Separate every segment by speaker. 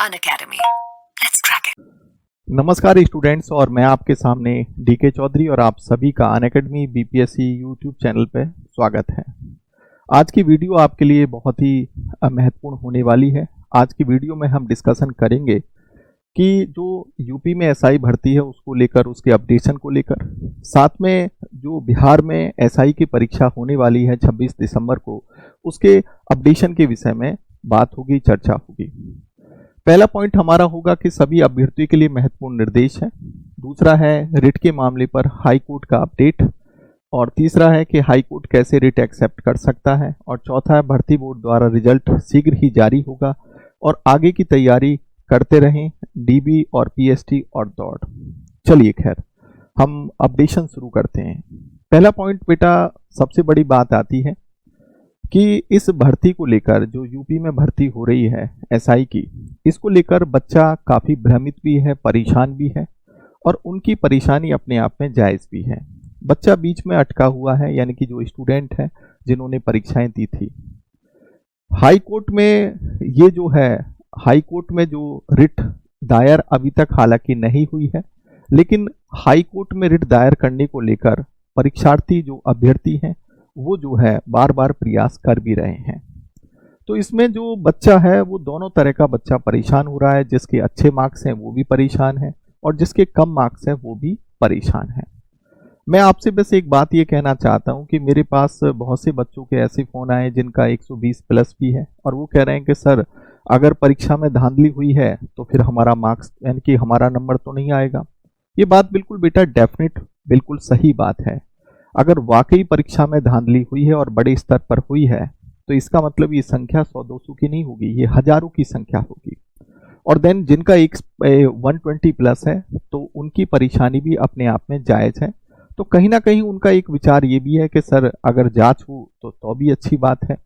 Speaker 1: Unacademy. Let's crack it.
Speaker 2: नमस्कार students, और मैं आपके सामने डीके चौधरी और आप सभी का अनअकैडमी बीपीएससी यूट्यूब चैनल पे स्वागत है। आज की वीडियो आपके लिए बहुत ही महत्वपूर्ण होने वाली है। आज की वीडियो में हम डिस्कशन करेंगे कि जो यूपी में एसआई भर्ती है उसको लेकर, उसके अपडेशन को लेकर, साथ में जो बिहार में एसआई की परीक्षा होने वाली है 26 दिसंबर को, उसके अपडेशन के विषय में बात होगी, चर्चा होगी। पहला पॉइंट हमारा होगा कि सभी अभ्यर्थियों के लिए महत्वपूर्ण निर्देश है। दूसरा है रिट के मामले पर हाई कोर्ट का अपडेट, और तीसरा है कि हाई कोर्ट कैसे रिट एक्सेप्ट कर सकता है, और चौथा है भर्ती बोर्ड द्वारा रिजल्ट शीघ्र ही जारी होगा और आगे की तैयारी करते रहें डीबी और पीएसटी और दौड़। चलिए खैर हम अपडेशन शुरू करते हैं। पहला पॉइंट बेटा, सबसे बड़ी बात आती है कि इस भर्ती को लेकर, जो यूपी में भर्ती हो रही है एसआई की, इसको लेकर बच्चा काफ़ी भ्रमित भी है, परेशान भी है, और उनकी परेशानी अपने आप में जायज़ भी है। बच्चा बीच में अटका हुआ है, यानी कि जो स्टूडेंट है जिन्होंने परीक्षाएं दी थी। हाई कोर्ट में ये जो है, हाई कोर्ट में जो रिट दायर अभी तक हालांकि नहीं हुई है, लेकिन हाई कोर्ट में रिट दायर करने को लेकर परीक्षार्थी, जो अभ्यर्थी हैं, वो जो है बार बार प्रयास कर भी रहे हैं। तो इसमें जो बच्चा है वो दोनों तरह का बच्चा परेशान हो रहा है। जिसके अच्छे मार्क्स हैं वो भी परेशान है, और जिसके कम मार्क्स हैं वो भी परेशान है। मैं आपसे बस एक बात ये कहना चाहता हूँ कि मेरे पास बहुत से बच्चों के ऐसे फ़ोन आए जिनका 120 प्लस भी है, और वो कह रहे हैं कि सर अगर परीक्षा में धांधली हुई है तो फिर हमारा मार्क्स, यानी कि हमारा नंबर तो नहीं आएगा। ये बात बिल्कुल बेटा डेफिनेट, बिल्कुल सही बात है। अगर वाकई परीक्षा में धांधली हुई है और बड़े स्तर पर हुई है तो इसका मतलब ये संख्या 100-200 की नहीं होगी, ये हजारों की संख्या होगी। और देन जिनका 120 प्लस है तो उनकी परेशानी भी अपने आप में जायज़ है। तो कहीं ना कहीं उनका एक विचार ये भी है कि सर अगर जांच हो तो भी अच्छी बात है।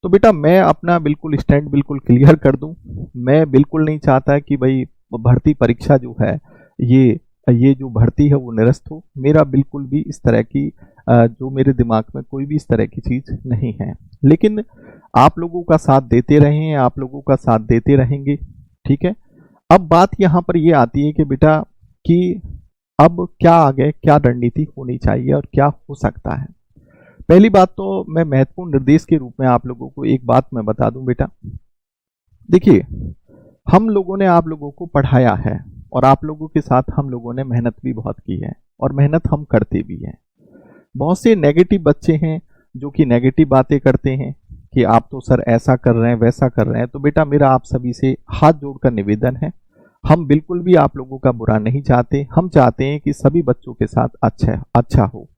Speaker 2: तो बेटा मैं अपना बिल्कुल स्टैंड बिल्कुल क्लियर कर दूं। मैं बिल्कुल नहीं चाहता कि भाई भर्ती परीक्षा जो है, ये जो भर्ती है वो निरस्त हो। मेरा बिल्कुल भी इस तरह की जो मेरे दिमाग में कोई भी इस तरह की चीज़ नहीं है। लेकिन आप लोगों का साथ देते रहें, आप लोगों का साथ देते रहेंगे, ठीक है। अब बात यहाँ पर ये आती है कि बेटा कि अब क्या आगे, क्या रणनीति होनी चाहिए और क्या हो सकता है। पहली बात तो मैं महत्वपूर्ण निर्देश के रूप में आप लोगों को एक बात मैं बता दूं बेटा। देखिए, हम लोगों ने आप लोगों को पढ़ाया है और आप लोगों के साथ हम लोगों ने मेहनत भी बहुत की है, और मेहनत हम करते भी हैं। बहुत से नेगेटिव बच्चे हैं जो कि नेगेटिव बातें करते हैं कि आप तो सर ऐसा कर रहे हैं, वैसा कर रहे हैं। तो बेटा मेरा आप सभी से हाथ जोड़कर निवेदन है, हम बिल्कुल भी आप लोगों का बुरा नहीं चाहते। हम चाहते हैं कि सभी बच्चों के साथ अच्छा हो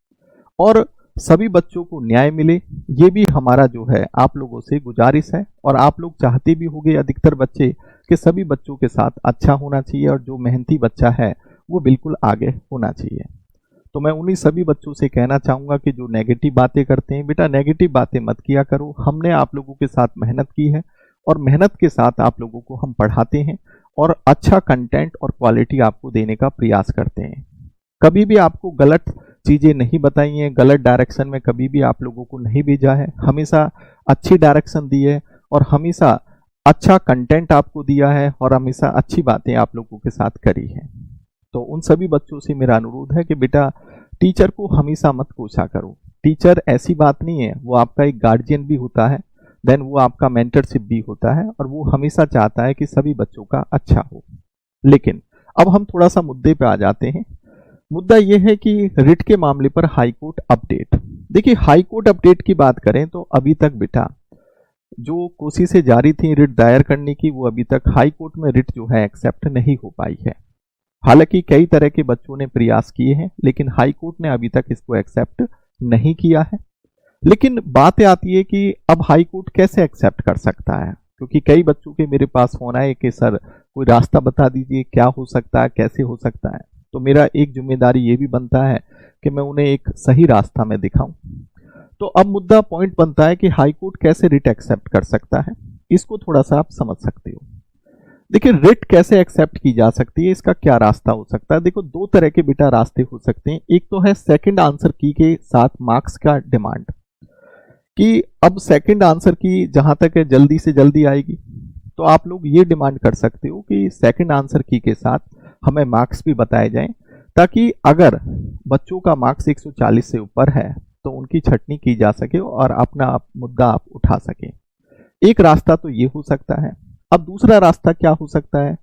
Speaker 2: और सभी बच्चों को न्याय मिले। ये भी हमारा जो है आप लोगों से गुजारिश है, और आप लोग चाहते भी होंगे अधिकतर बच्चे कि सभी बच्चों के साथ अच्छा होना चाहिए, और जो मेहनती बच्चा है वो बिल्कुल आगे होना चाहिए। तो मैं उन्हीं सभी बच्चों से कहना चाहूँगा कि जो नेगेटिव बातें करते हैं, बेटा नेगेटिव बातें मत किया करो। हमने आप लोगों के साथ मेहनत की है, और मेहनत के साथ आप लोगों को हम पढ़ाते हैं और अच्छा कंटेंट और क्वालिटी आपको देने का प्रयास करते हैं। कभी भी आपको गलत चीज़ें नहीं बताई हैं, गलत डायरेक्शन में कभी भी आप लोगों को नहीं भेजा है। हमेशा अच्छी डायरेक्शन दी है, और हमेशा अच्छा कंटेंट आपको दिया है, और हमेशा अच्छी बातें आप लोगों के साथ करी है। तो उन सभी बच्चों से मेरा अनुरोध है कि बेटा टीचर को हमेशा मत कोसा करो। टीचर ऐसी बात नहीं है, वो आपका एक गार्जियन भी होता है, देन वो आपका मेंटरशिप भी होता है, और वो हमेशा चाहता है कि सभी बच्चों का अच्छा हो। लेकिन अब हम थोड़ा सा मुद्दे पे आ जाते हैं। मुद्दा यह है कि रिट के मामले पर हाई कोर्ट अपडेट। देखिए, हाई कोर्ट अपडेट की बात करें तो अभी तक बेटा जो कोशिशें जारी थी रिट दायर करने की, वो अभी तक हाई कोर्ट में रिट जो है एक्सेप्ट नहीं हो पाई है। हालांकि कई तरह के बच्चों ने प्रयास किए हैं, लेकिन हाई कोर्ट ने अभी तक इसको एक्सेप्ट नहीं किया है। लेकिन बात आती है कि अब हाई कोर्ट कैसे एक्सेप्ट कर सकता है, क्योंकि कई बच्चों के मेरे पास फोन आए कि सर कोई रास्ता बता दीजिए, क्या हो सकता है, कैसे हो सकता है। तो मेरा एक जिम्मेदारी ये भी बनता है कि मैं उन्हें एक सही रास्ता में दिखाऊं। तो अब मुद्दा पॉइंट बनता है कि हाई कोर्ट कैसे रिट एक्सेप्ट कर सकता है। इसको थोड़ा सा आप समझ सकते हो। देखिए, रिट कैसे एक्सेप्ट की जा सकती है, इसका क्या रास्ता हो सकता है। देखो, दो तरह के बेटा रास्ते हो सकते हैं। एक तो है सेकंड आंसर की के साथ मार्क्स का डिमांड, कि अब सेकंड आंसर की जहां तक है जल्दी से जल्दी आएगी, तो आप लोग ये डिमांड कर सकते हो कि सेकंड आंसर की के साथ हमें मार्क्स भी बताए जाएं, ताकि अगर बच्चों का मार्क्स 140 से ऊपर है तो उनकी छटनी की जा सके और अपना मुद्दा आप उठा सके। एक रास्ता तो ये हो सकता है। अब दूसरा रास्ता क्या हो सकता है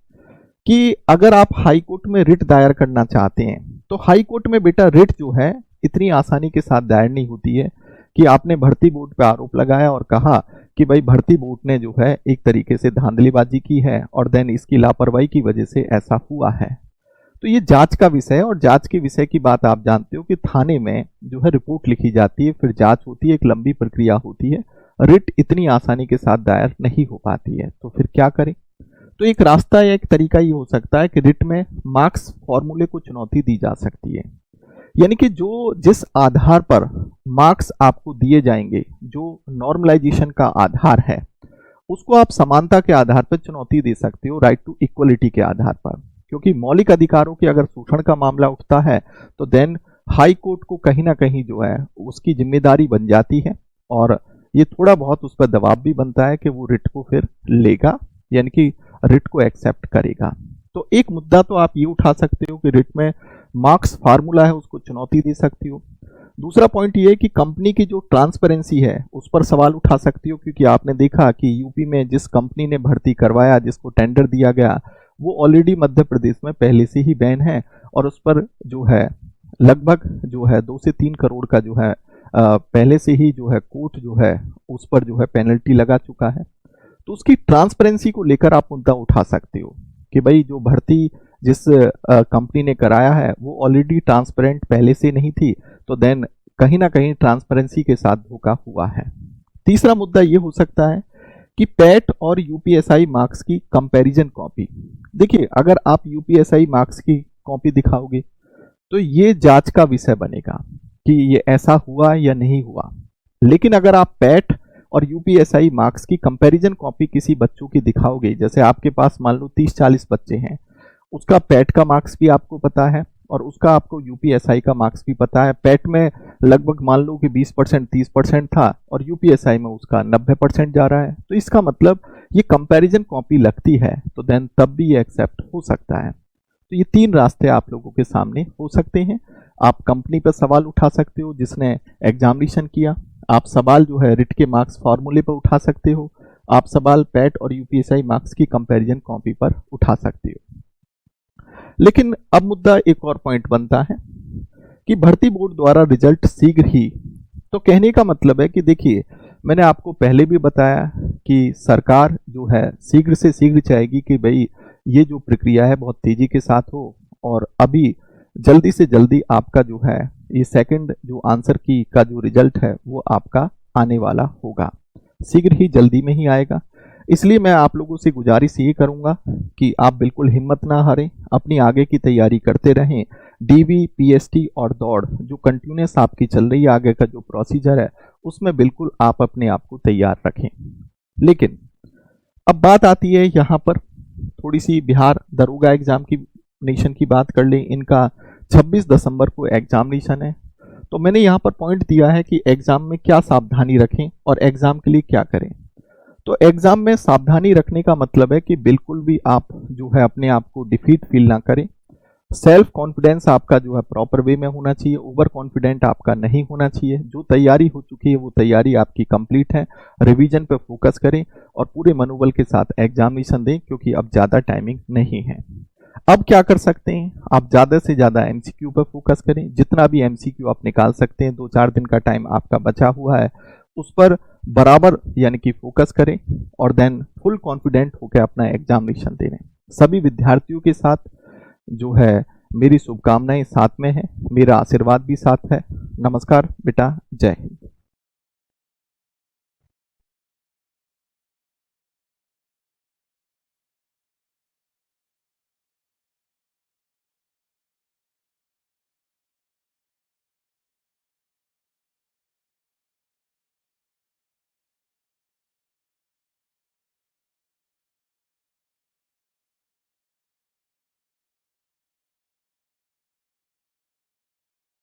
Speaker 2: कि अगर आप हाई कोर्ट में रिट दायर करना चाहते हैं, तो हाई कोर्ट में बेटा रिट जो है इतनी आसानी के साथ दायर नहीं होती है कि आपने भर्ती बोर्ड पे आरोप लगाया और कहा कि भाई भर्ती बोर्ड ने जो है एक तरीके से धांधलीबाजी की है और देन इसकी लापरवाही की वजह से ऐसा हुआ है। तो ये जांच का विषय है, और जांच के विषय की बात आप जानते हो कि थाने में जो है रिपोर्ट लिखी जाती है, फिर जांच होती है, एक लंबी प्रक्रिया होती है। रिट इतनी आसानी के साथ दायर नहीं हो पाती है, तो फिर क्या करें? तो एक रास्ता या एक तरीका ये हो सकता है कि रिट में मार्क्स फॉर्मूले को चुनौती दी जा सकती है। यानी कि जो जिस आधार पर मार्क्स आपको दिए जाएंगे, जो नॉर्मलाइजेशन का आधार है, उसको आप समानता के आधार पर चुनौती दे सकते हो, राइट टू इक्वलिटी के आधार पर। क्योंकि मौलिक अधिकारों के अगर शोषण का मामला उठता है तो देन हाई कोर्ट को कहीं ना कहीं जो है उसकी जिम्मेदारी बन जाती है, और ये थोड़ा बहुत उस पर दबाव भी बनता है कि वो रिट को फिर लेगा, यानी कि रिट को एक्सेप्ट करेगा। तो एक मुद्दा तो आप ये उठा सकते हो कि रिट में मार्क्स फार्मूला है उसको चुनौती दे सकती हो। दूसरा पॉइंट ये है कि कंपनी की जो ट्रांसपेरेंसी है उस पर सवाल उठा सकती हो, क्योंकि आपने देखा कि यूपी में जिस कंपनी ने भर्ती करवाया, जिसको टेंडर दिया गया, वो ऑलरेडी मध्य प्रदेश में पहले से ही बैन है, और उस पर जो है लगभग जो है 2 से 3 करोड़ का जो है पहले से ही जो है कोर्ट जो है उस पर जो है पेनल्टी लगा चुका है। तो उसकी ट्रांसपेरेंसी को लेकर आप मुद्दा उठा सकते हो कि भाई जो भर्ती जिस कंपनी ने कराया है वो ऑलरेडी ट्रांसपेरेंट पहले से नहीं थी, तो देन कहीं ना कहीं ट्रांसपेरेंसी के साथ धोखा हुआ है। तीसरा मुद्दा ये हो सकता है कि पैट और यूपीएसआई मार्क्स की कंपैरिजन कॉपी। देखिए, अगर आप यूपीएसआई मार्क्स की कॉपी दिखाओगे तो ये जांच का विषय बनेगा कि ये ऐसा हुआ या नहीं हुआ। लेकिन अगर आप पैट और यूपीएसआई मार्क्स की कंपैरिजन कॉपी किसी बच्चों की दिखाओगे, जैसे आपके पास मान लो 30-40 बच्चे हैं, उसका पैट का मार्क्स भी आपको पता है और उसका आपको यूपीएसआई का मार्क्स भी पता है। पैट में लगभग मान लो कि 20% 30% था और यूपीएसआई में उसका 90% जा रहा है, तो इसका मतलब ये कंपैरिजन कॉपी लगती है, तो देन तब भी ये एक्सेप्ट हो सकता है। तो ये 3 रास्ते आप लोगों के सामने हो सकते हैं। आप कंपनी पर सवाल उठा सकते हो जिसने एग्जामिनेशन किया, आप सवाल जो है रिट के मार्क्स फॉर्मूले पर उठा सकते हो, आप सवाल पैट और यूपीएसआई मार्क्स की कंपैरिजन कॉपी पर उठा सकते हो। लेकिन अब मुद्दा एक और पॉइंट बनता है कि भर्ती बोर्ड द्वारा रिजल्ट शीघ्र ही, तो कहने का मतलब है कि देखिए, मैंने आपको पहले भी बताया कि सरकार जो है शीघ्र से शीघ्र चाहेगी कि भाई ये जो प्रक्रिया है बहुत तेजी के साथ हो, और अभी जल्दी से जल्दी आपका जो है ये सेकंड जो आंसर की का जो रिजल्ट है वो आपका आने वाला होगा, शीघ्र ही जल्दी में ही आएगा। इसलिए मैं आप लोगों से गुजारिश ये करूंगा कि आप बिल्कुल हिम्मत ना हारें, अपनी आगे की तैयारी करते रहें। डीवी, पीएसटी और दौड़ जो कंटिन्यूस आपकी चल रही है, आगे का जो प्रोसीजर है उसमें बिल्कुल आप अपने आप को तैयार रखें। लेकिन अब बात आती है यहाँ पर थोड़ी सी बिहार दरोगा एग्जामिनेशन की बात कर लें। इनका 26 दिसंबर को एग्जामिनेशन है, तो मैंने यहाँ पर पॉइंट दिया है कि एग्जाम में क्या सावधानी रखें और एग्जाम के लिए क्या करें। तो एग्जाम में सावधानी रखने का मतलब है कि बिल्कुल भी आप जो है अपने आप को डिफीट फील ना करें। सेल्फ कॉन्फिडेंस आपका जो है प्रॉपर वे में होना चाहिए, ओवर कॉन्फिडेंट आपका नहीं होना चाहिए। जो तैयारी हो चुकी है वो तैयारी आपकी कंप्लीट है। रिवीजन पे फोकस करें और पूरे मनोबल के साथ एग्जामिनेशन दें, क्योंकि अब ज़्यादा टाइमिंग नहीं है। अब क्या कर सकते हैं, आप ज़्यादा से ज़्यादा एमसीक्यू पर फोकस करें। जितना भी एमसीक्यू आप निकाल सकते हैं, 2-4 दिन का टाइम आपका बचा हुआ है, उस पर बराबर यानी कि फोकस करें और देन फुल कॉन्फिडेंट होकर अपना एग्जामिनेशन दे रहे हैं। सभी विद्यार्थियों के साथ जो है मेरी शुभकामनाएं साथ में है, मेरा आशीर्वाद भी साथ है। नमस्कार बेटा, जय हिंद।